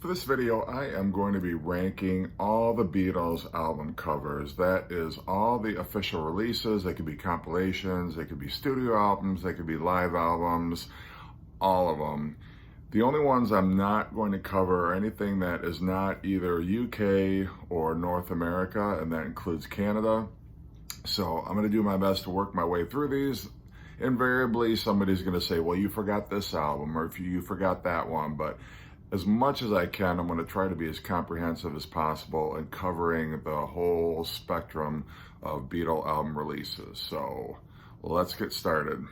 For this video, I am going to be ranking all the Beatles album covers. That is all the official releases. They could be compilations, they could be studio albums, they could be live albums, all of them. The only ones I'm not going to cover are anything that is not either UK or North America, and that includes Canada. So I'm going to do my best to work my way through these. Invariably, somebody's going to say, well, you forgot this album, or if you forgot that one, but as much as I can, I'm going to try to be as comprehensive as possible in covering the whole spectrum of Beatle album releases. So let's get started.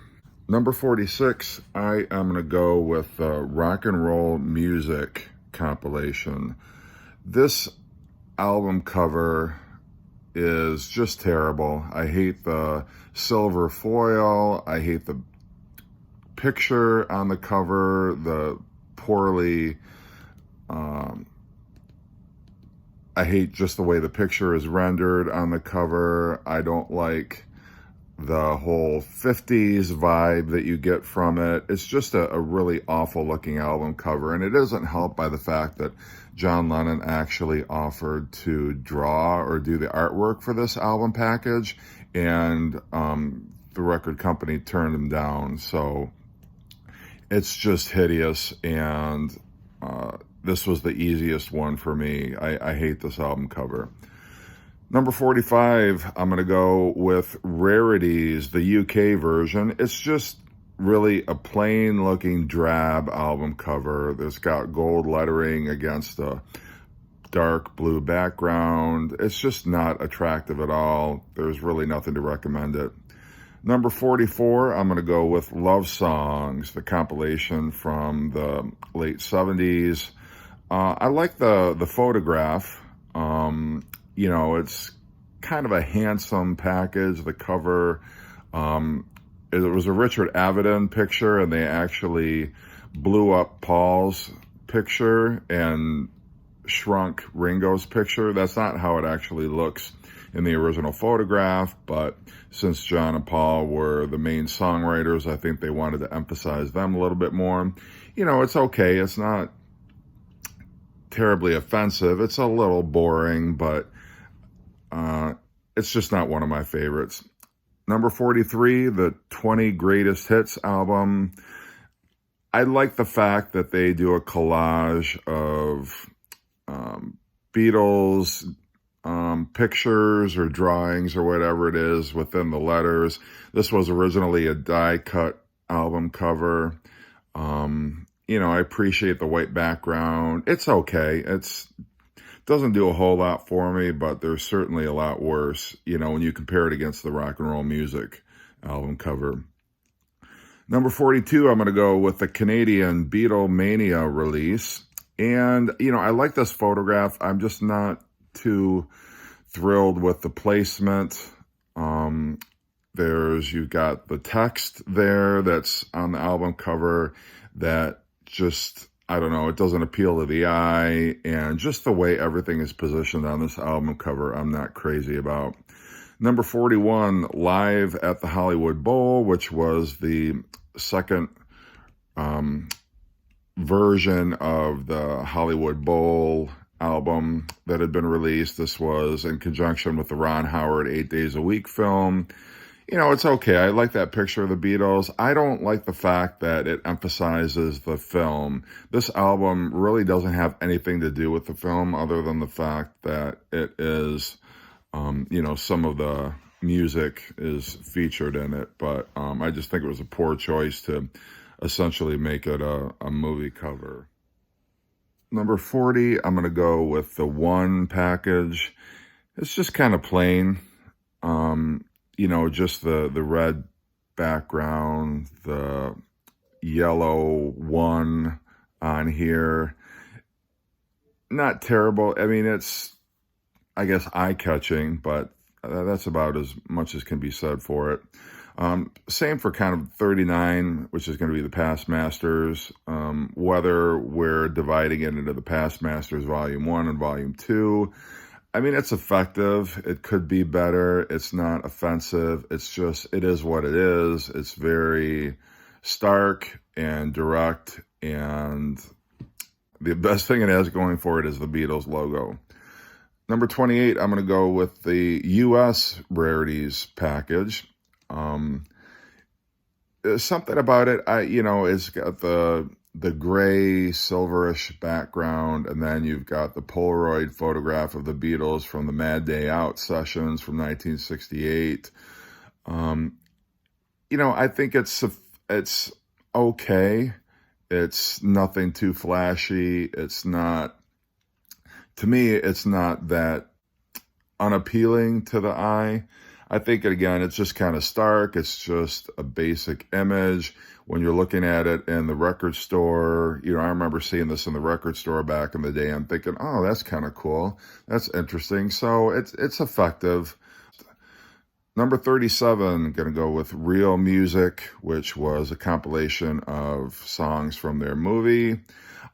Number 46, I am going to go with the Rock and Roll Music compilation. This album cover is just terrible. I hate the silver foil. I hate the picture on the cover, the poorly, I hate just the way the picture is rendered on the cover. I don't like the whole 50s vibe that you get from it. It's just a really awful looking album cover, and it isn't helped by the fact that John Lennon actually offered to draw or do the artwork for this album package, and the record company turned him down. So it's just hideous, and this was the easiest one for me. I hate this album cover. Number 45, I'm going to go with Rarities, the UK version. It's just really a plain looking drab album cover that's got gold lettering against a dark blue background. It's just not attractive at all. There's really nothing to recommend it. Number 44, I'm going to go with Love Songs, the compilation from the late 70s. I like the photograph. You know, it's kind of a handsome package. The cover, it was a Richard Avedon picture, and they actually blew up Paul's picture and shrunk Ringo's picture. That's not how it actually looks in the original photograph, but since John and Paul were the main songwriters, I think they wanted to emphasize them a little bit more. You know, it's okay. It's not terribly offensive. It's a little boring, but it's just not one of my favorites. Number 43, the 20 Greatest Hits album. I like the fact that they do a collage of Beatles pictures or drawings or whatever it is within the letters. This was originally a die-cut album cover. You know, I appreciate the white background. It's okay. It doesn't do a whole lot for me, but there's certainly a lot worse, you know, when you compare it against the Rock and Roll Music album cover. Number 42, I'm going to go with the Canadian Beatle Mania release. And, you know, I like this photograph. I'm just not too thrilled with the placement. You've got the text there that's on the album cover that just, I don't know, it doesn't appeal to the eye, and just the way everything is positioned on this album cover, I'm not crazy about. Number 41, Live at the Hollywood Bowl, which was the second version of the Hollywood Bowl album that had been released. This was in conjunction with the Ron Howard 8 Days a Week film. You know, it's okay. I like that picture of the Beatles. I don't like the fact that it emphasizes the film. This album really doesn't have anything to do with the film other than the fact that it is, you know, some of the music is featured in it. But I just think it was a poor choice to essentially make it a movie cover. Number 40, I'm going to go with the One package. It's just kind of plain. You know, just the red background, the yellow one on here. Not terrible. I mean, it's, I guess, eye-catching, but that's about as much as can be said for it. Same for kind of 39, which is going to be the Past Masters. Whether we're dividing it into the Past Masters Volume 1 and Volume 2, I mean, it's effective. It could be better. It's not offensive. It's just, it is what it is. It's very stark and direct, and the best thing it has going for it is the Beatles logo. Number 28, I'm going to go with the U.S. Rarities package. There's something about it, it's got the gray silverish background, and then you've got the Polaroid photograph of the Beatles from the Mad Day Out sessions from 1968. I think it's okay. It's nothing too flashy. It's not, to me, it's not that unappealing to the eye. I think, again, it's just kind of stark. It's just a basic image. When you're looking at it in the record store, I remember seeing this in the record store back in the day and thinking, oh, that's kind of cool. That's interesting. So it's effective. Number 37, going to go with Real Music, which was a compilation of songs from their movie.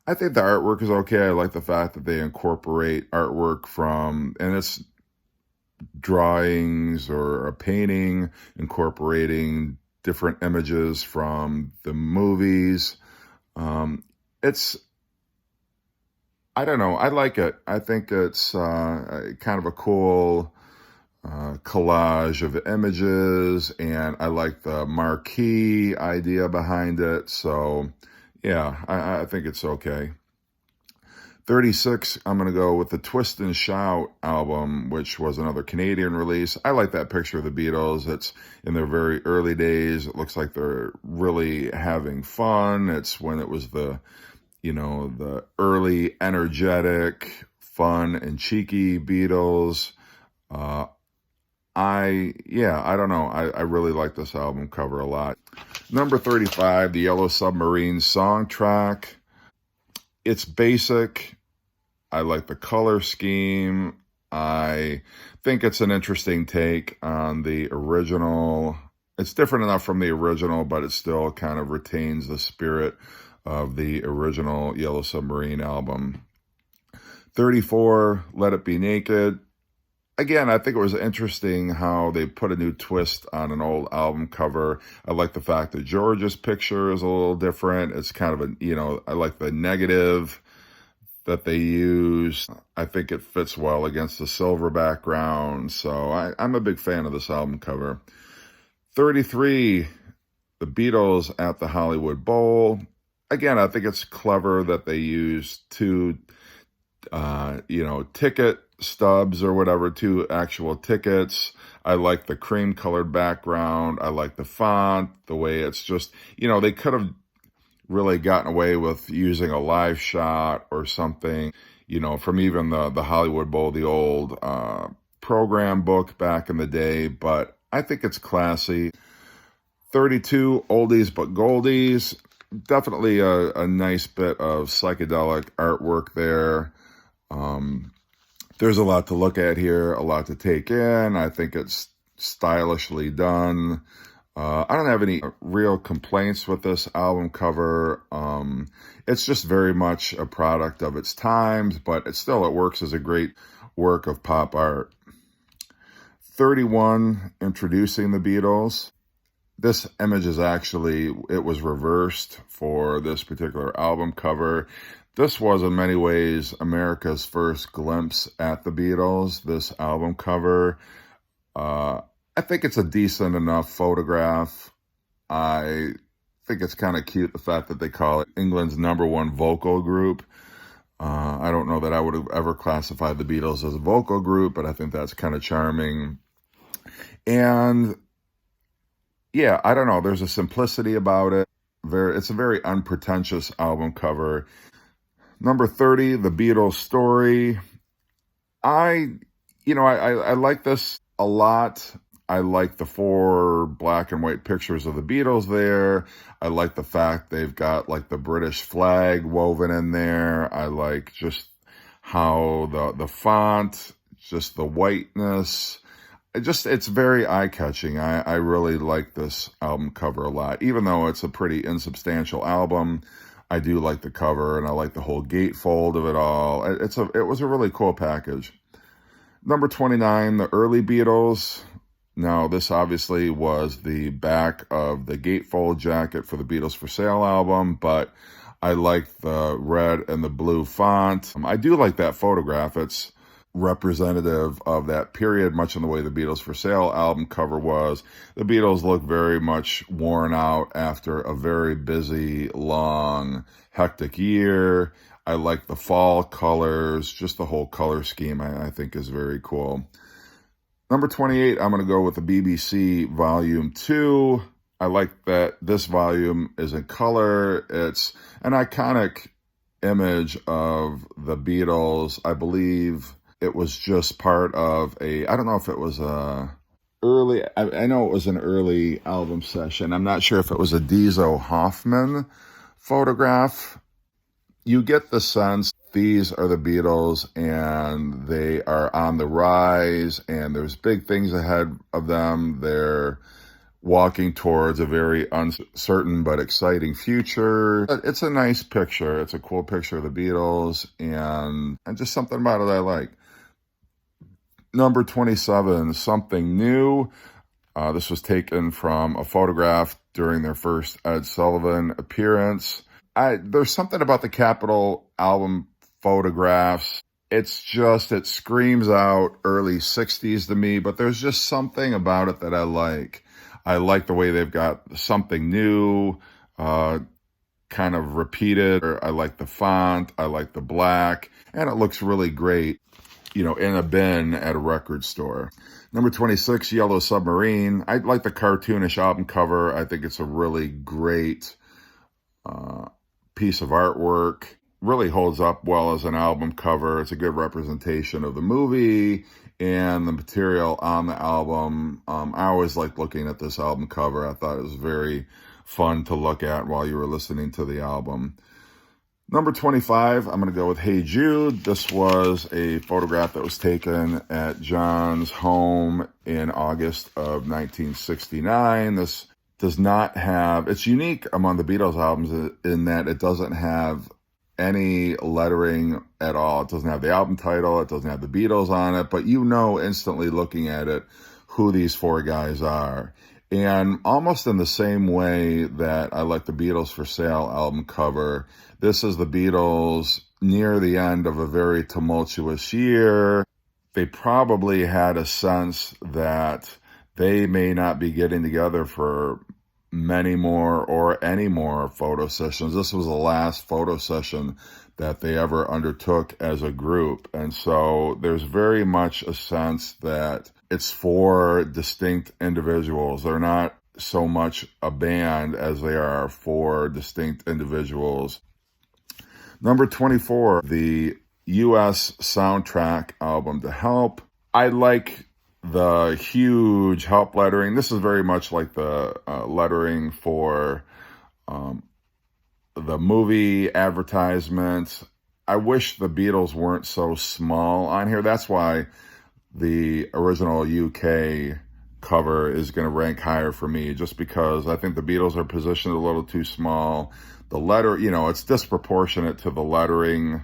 I think the artwork is okay. I like the fact that they incorporate artwork and it's drawings or a painting incorporating different images from the movies. I don't know. I like it. I think it's kind of a cool collage of images, and I like the marquee idea behind it. So, yeah, I think it's okay. 36, I'm going to go with the Twist and Shout album, which was another Canadian release. I like that picture of the Beatles. It's in their very early days. It looks like they're really having fun. It's when it was the early, energetic, fun, and cheeky Beatles. I don't know. I really like this album cover a lot. Number 35, the Yellow Submarine song track. It's basic. I like the color scheme. I think it's an interesting take on the original. It's different enough from the original, but it still kind of retains the spirit of the original Yellow Submarine album. 34, Let It Be Naked. Again, I think it was interesting how they put a new twist on an old album cover. I like the fact that George's picture is a little different. It's kind of I like the negative that they use. I think it fits well against the silver background. So I'm a big fan of this album cover. 33, the Beatles at the Hollywood Bowl. Again, I think it's clever that they use two, ticket stubs or whatever, two actual tickets. I like the cream colored background. I like the font, the way it's just, they could have really gotten away with using a live shot or something, from even the Hollywood Bowl, the old program book back in the day, but I think it's classy. 32, Oldies But Goldies. Definitely a nice bit of psychedelic artwork there. There's a lot to look at here, a lot to take in. I think it's stylishly done. I don't have any real complaints with this album cover. It's just very much a product of its times, but it works as a great work of pop art. 31, Introducing the Beatles. This image it was reversed for this particular album cover. This was in many ways America's first glimpse at the Beatles, this album cover. I think it's a decent enough photograph. I think it's kind of cute, the fact that they call it England's #1 vocal group. I don't know that I would have ever classified the Beatles as a vocal group, but I think that's kind of charming. And yeah, I don't know. There's a simplicity about it. It's a very unpretentious album cover. Number 30, The Beatles Story. I like this a lot. I like the 4 black and white pictures of the Beatles there. I like the fact they've got like the British flag woven in there. I like just how the font, just the whiteness. It's very eye-catching. I really like this album cover a lot. Even though it's a pretty insubstantial album, I do like the cover, and I like the whole gatefold of it all. It was a really cool package. Number 29, the Early Beatles. Now, this obviously was the back of the gatefold jacket for the Beatles for Sale album, but I like the red and the blue font. I do like that photograph. It's representative of that period, much in the way the Beatles for Sale album cover was. The Beatles look very much worn out after a very busy, long, hectic year. I like the fall colors, just the whole color scheme I think is very cool. Number 28, I'm going to go with the BBC Volume 2. I like that this volume is in color. It's an iconic image of the Beatles. I believe it was just part of I don't know if it was I know it was an early album session. I'm not sure if it was a Diesel Hoffman photograph. You get the sense these are the Beatles and they are on the rise and there's big things ahead of them. They're walking towards a very uncertain but exciting future. It's a nice picture. It's a cool picture of the Beatles and just something about it I like. Number 27, Something New. This was taken from a photograph during their first Ed Sullivan appearance. There's something about the Capitol album photographs. It screams out early 60s to me, but there's just something about it that I like. I like the way they've got something new, kind of repeated. I like the font. I like the black, and it looks really great, in a bin at a record store. Number 26, Yellow Submarine. I like the cartoonish album cover. I think it's a really great piece of artwork. Really holds up well as an album cover. It's a good representation of the movie and the material on the album. I always liked looking at this album cover. I thought it was very fun to look at while you were listening to the album. Number 25, I'm going to go with Hey Jude. This was a photograph that was taken at John's home in August of 1969. This does not have, it's unique among the Beatles albums in that it doesn't have any lettering at all. It doesn't have the album title. It doesn't have the Beatles on it, but instantly looking at it who these four guys are. And almost in the same way that I like the Beatles for Sale album cover, this is the Beatles near the end of a very tumultuous year. They probably had a sense that they may not be getting together for many more or any more photo sessions. This was the last photo session that they ever undertook as a group. And so there's very much a sense that it's four distinct individuals. They're not so much a band as they are four distinct individuals. Number 24, the U.S. soundtrack album to Help. I like the huge Help lettering. This is very much like the lettering for the movie advertisements. I wish the Beatles weren't so small on here. That's why the original UK cover is going to rank higher for me, just because I think the Beatles are positioned a little too small. The letter, it's disproportionate to the lettering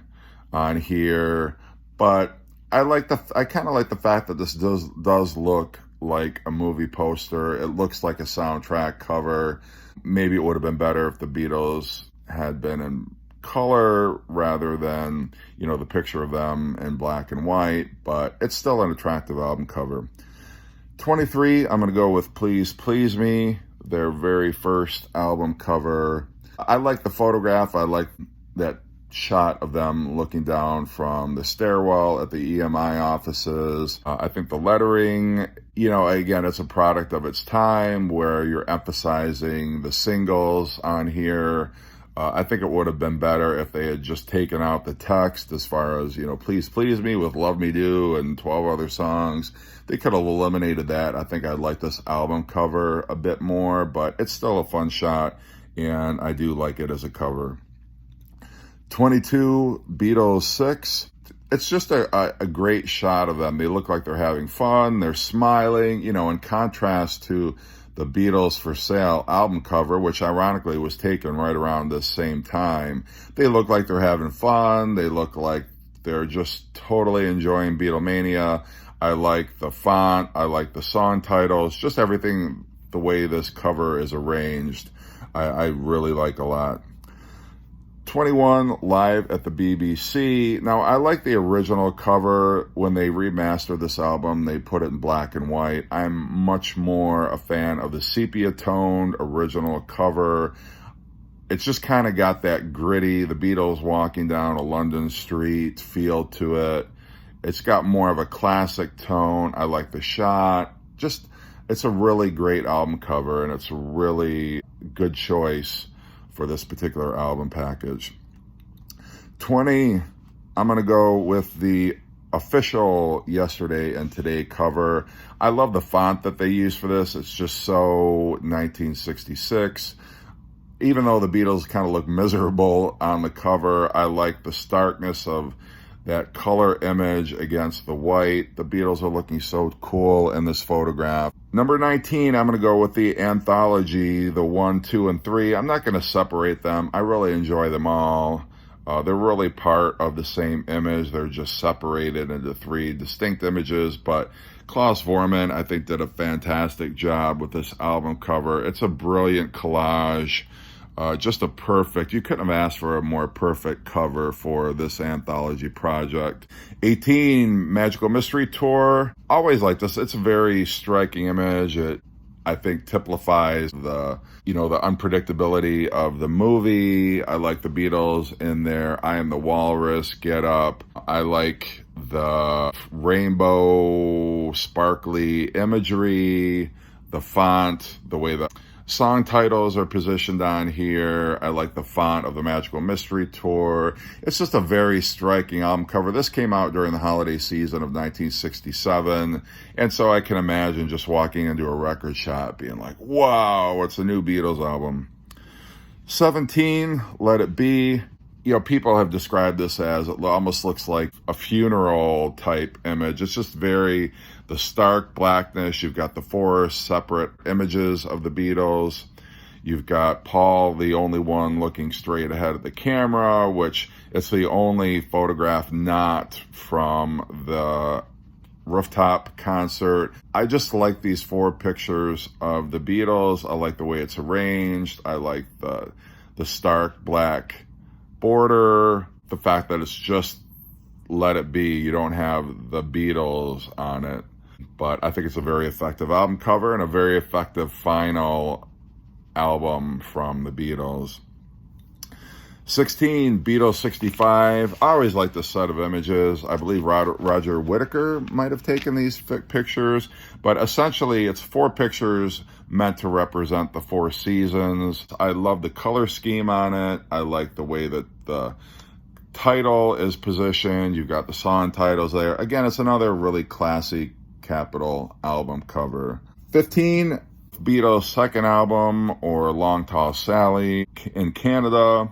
on here, but I kind of like the fact that this does look like a movie poster. It looks like a soundtrack cover. Maybe it would have been better if the Beatles had been in color rather than, the picture of them in black and white, but it's still an attractive album cover. 23, I'm going to go with Please Please Me, their very first album cover. I like the photograph. I like that shot of them looking down from the stairwell at the EMI offices. I think the lettering, again, it's a product of its time where you're emphasizing the singles on here. I think it would have been better if they had just taken out the text as far as, Please Please Me with Love Me Do and 12 other songs. They could have eliminated that. I think I'd like this album cover a bit more, but it's still a fun shot, and I do like it as a cover. 22, Beatles 6. It's just a great shot of them. They look like they're having fun. They're smiling, in contrast to the Beatles for Sale album cover, which ironically was taken right around this same time. They look like they're having fun. They look like they're just totally enjoying Beatlemania. I like the font. I like the song titles. Just everything, the way this cover is arranged, I really like a lot. 21, Live at the BBC. Now, I like the original cover. When they remastered this album, they put it in black and white. I'm much more a fan of the sepia-toned original cover. It's just kind of got that gritty, the Beatles walking down a London street feel to it. It's got more of a classic tone. I like the shot. Just, it's a really great album cover, and it's a really good choice for this particular album package. 20, I'm going to go with the official Yesterday and Today cover. I love the font that they use for this. It's just so 1966. Even though the Beatles kind of look miserable on the cover, I like the starkness of that color image against the white. The Beatles are looking so cool in this photograph. Number 19, I'm going to go with the Anthology, the 1, 2, and 3. I'm not going to separate them. I really enjoy them all. They're really part of the same image. They're just separated into 3 distinct images, but Klaus Voormann, I think, did a fantastic job with this album cover. It's a brilliant collage. Just a perfect, you couldn't have asked for a more perfect cover for this anthology project. 18, Magical Mystery Tour. Always like this. It's a very striking image. It, I think, typifies the, the unpredictability of the movie. I like the Beatles in their I Am the Walrus get up. I like the rainbow, sparkly imagery, the font, the way the song titles are positioned on here. I like the font of the Magical Mystery Tour. It's just a very striking album cover. This came out during the holiday season of 1967, and so I can imagine just walking into a record shop being like, wow, it's a new Beatles album. 17, Let It Be. People have described this as, it almost looks like a funeral type image. It's just very, the stark blackness. You've got the 4 separate images of the Beatles. You've got Paul, the only one looking straight ahead of the camera, which it's the only photograph not from the rooftop concert. I just like these 4 pictures of the Beatles. I like the way it's arranged. I like the stark black border, the fact that it's just Let It Be. You don't have the Beatles on it. But I think it's a very effective album cover and a very effective final album from the Beatles. 16, Beatles 65. I always like this set of images. I believe Roger Whittaker might have taken these pictures, but essentially it's 4 pictures meant to represent the 4 seasons. I love the color scheme on it. I like the way that the title is positioned. You've got the song titles there. Again, it's another really classy Capitol album cover. 15, Beatles' second album, or Long Tall Sally in Canada.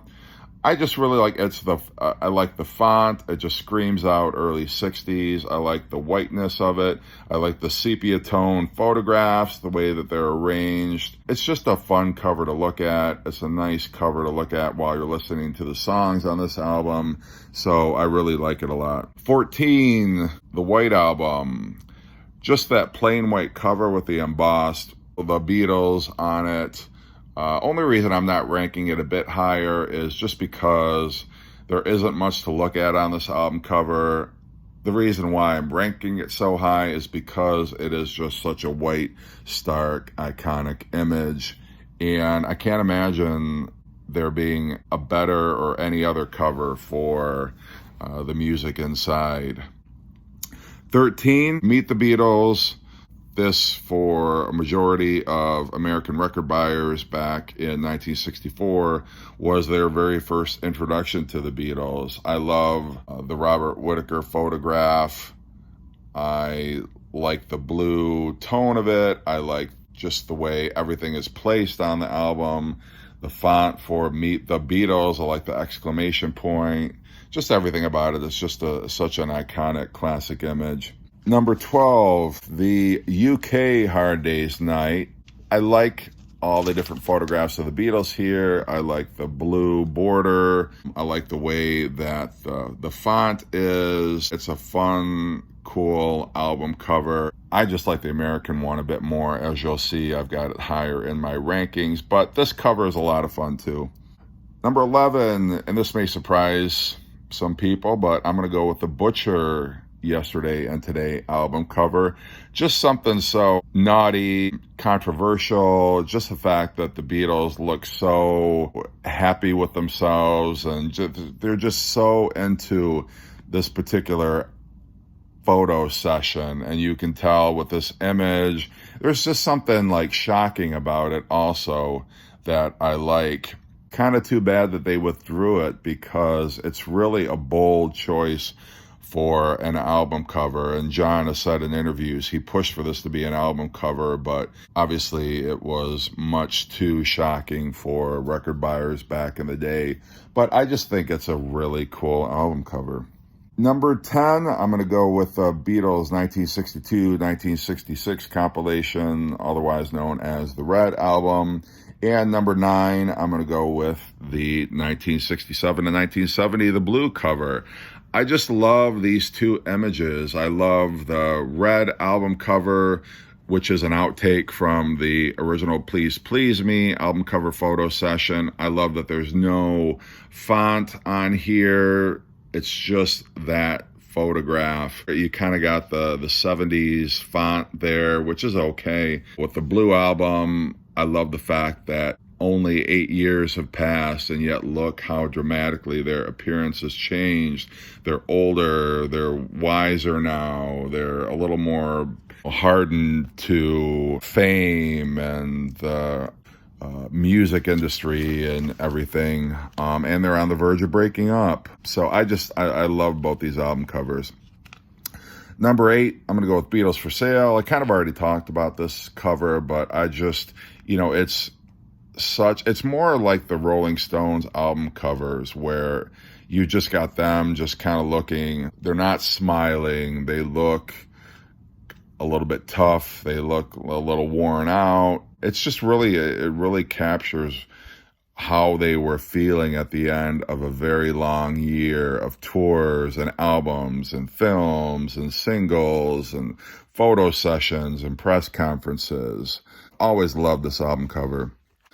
I just really like I like the font. It just screams out early 60s. I like the whiteness of it. I like the sepia tone photographs, the way that they're arranged. It's just a fun cover to look at. It's a nice cover to look at while you're listening to the songs on this album. So I really like it a lot. 14, the White Album. Just that plain white cover with the embossed, the Beatles on it. Only reason I'm not ranking it a bit higher is just because there isn't much to look at on this album cover. The reason why I'm ranking it so high is because it is just such a white, stark, iconic image. And I can't imagine there being a better or any other cover for the music inside. 13, Meet the Beatles. This, for a majority of American record buyers back in 1964, was their very first introduction to the Beatles. I love the Robert Whittaker photograph. I like the blue tone of it. I like just the way everything is placed on the album. The font for Meet the Beatles, I like the exclamation point. Just everything about it. It's just such an iconic classic image. Number 12, the UK Hard Day's Night. I like all the different photographs of the Beatles here. I like the blue border. I like the way that the font is. It's a fun, cool album cover. I just like the American one a bit more. As you'll see, I've got it higher in my rankings, but this cover is a lot of fun too. Number 11, and this may surprise some people, but I'm going to go with the Butcher Yesterday and Today album cover. Just something so naughty, controversial, just the fact that the Beatles look so happy with themselves and they're just so into this particular photo session, and you can tell with this image, there's just something like shocking about it also that I like. Kind of too bad that they withdrew it because it's really a bold choice for an album cover. And John has said in interviews he pushed for this to be an album cover, but obviously it was much too shocking for record buyers back in the day. But I just think it's a really cool album cover. Number 10, I'm going to go with the Beatles 1962-1966 compilation, otherwise known as the Red Album. And number 9, I'm going to go with the 1967 and 1970, the Blue cover. I just love these two images. I love the Red Album cover, which is an outtake from the original Please Please Me album cover photo session. I love that there's no font on here. It's just that photograph. You kind of got the 70s font there, which is okay. With the Blue album, I love the fact that only 8 years have passed, and yet look how dramatically their appearance has changed. They're older, they're wiser now, they're a little more hardened to fame and the music industry and everything, and they're on the verge of breaking up. So I love both these album covers. Number 8, I'm going to go with Beatles for Sale. I kind of already talked about this cover, but I just, it's more like the Rolling Stones album covers where you just got them just kind of looking, they're not smiling, they look a little bit tough, they look a little worn out. It's just really, it really captures how they were feeling at the end of a very long year of tours and albums and films and singles and photo sessions and press conferences. Always loved this album cover.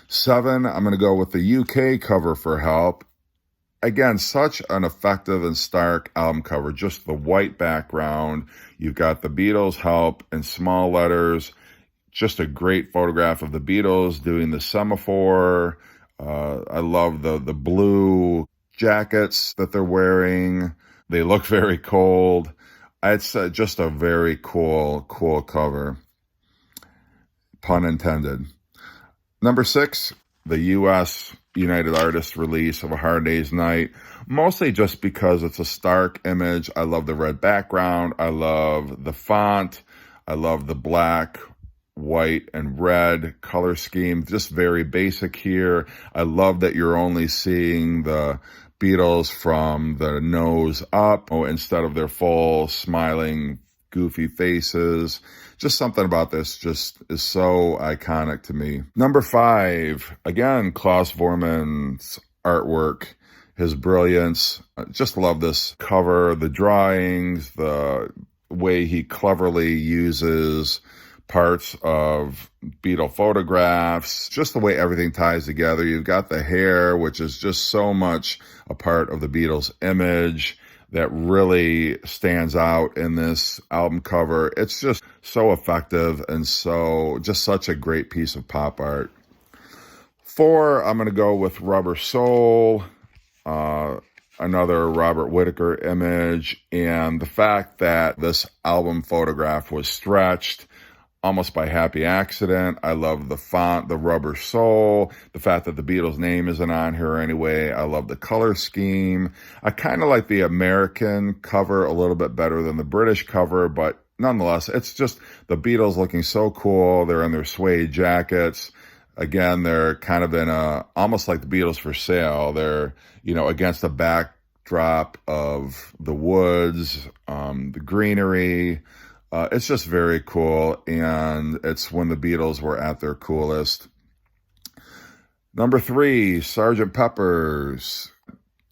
7, I'm going to go with the UK cover for Help. Again, such an effective and stark album cover. Just the white background. You've got the Beatles Help in small letters. Just a great photograph of the Beatles doing the semaphore. I love the blue jackets that they're wearing. They look very cold. It's just a very cool cover. Pun intended. Number 6, the U.S. United Artists release of A Hard Day's Night, mostly just because it's a stark image. I love the red background. I love the font. I love the black, white, and red color scheme. Just very basic here. I love that you're only seeing the Beatles from the nose up instead of their full smiling, goofy faces. Just something about this just is so iconic to me. Number 5, again, Klaus Voormann's artwork, his brilliance. I just love this cover, the drawings, the way he cleverly uses parts of Beatle photographs, just the way everything ties together. You've got the hair, which is just so much a part of the Beatles' image that really stands out in this album cover. It's just so effective and just such a great piece of pop art. 4, I'm going to go with Rubber Soul, another Robert Whittaker image, and the fact that this album photograph was stretched almost by happy accident. I love the font, the Rubber Soul, the fact that the Beatles' name isn't on here anyway. I love the color scheme. I kind of like the American cover a little bit better than the British cover, but nonetheless, it's just the Beatles looking so cool. They're in their suede jackets. Again, they're kind of in almost like the Beatles for Sale. They're, against the backdrop of the woods, the greenery. It's just very cool, and it's when the Beatles were at their coolest. Number 3, Sgt. Pepper's.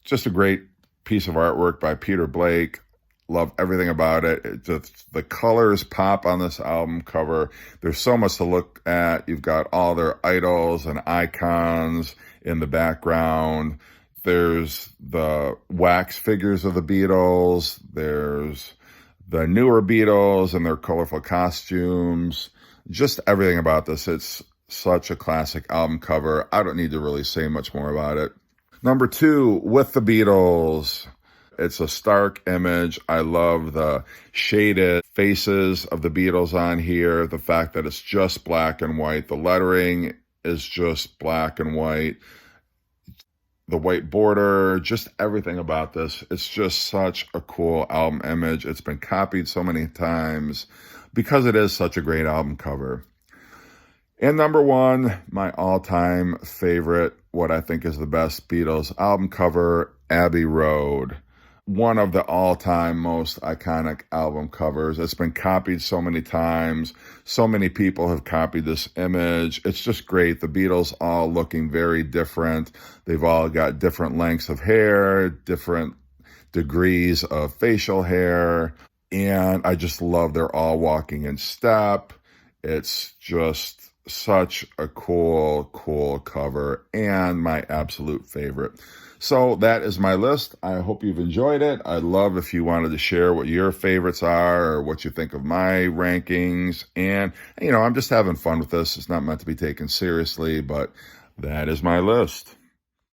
Just a great piece of artwork by Peter Blake. Love everything about it. The colors pop on this album cover. There's so much to look at. You've got all their idols and icons in the background. There's the wax figures of the Beatles. There's the newer Beatles and their colorful costumes. Just everything about this. It's such a classic album cover. I don't need to really say much more about it. Number 2, With the Beatles. It's a stark image. I love the shaded faces of the Beatles on here. The fact that it's just black and white. The lettering is just black and white. The white border, just everything about this. It's just such a cool album image. It's been copied so many times because it is such a great album cover. And number 1, my all-time favorite, what I think is the best Beatles album cover, Abbey Road. One of the all-time most iconic album covers. It's been copied so many times. So many people have copied this image. It's just great. The Beatles all looking very different. They've all got different lengths of hair, different degrees of facial hair. And I just love they're all walking in step. It's just such a cool cover and my absolute favorite. So that is my list. I hope you've enjoyed it. I'd love if you wanted to share what your favorites are or what you think of my rankings. And, I'm just having fun with this. It's not meant to be taken seriously, but that is my list.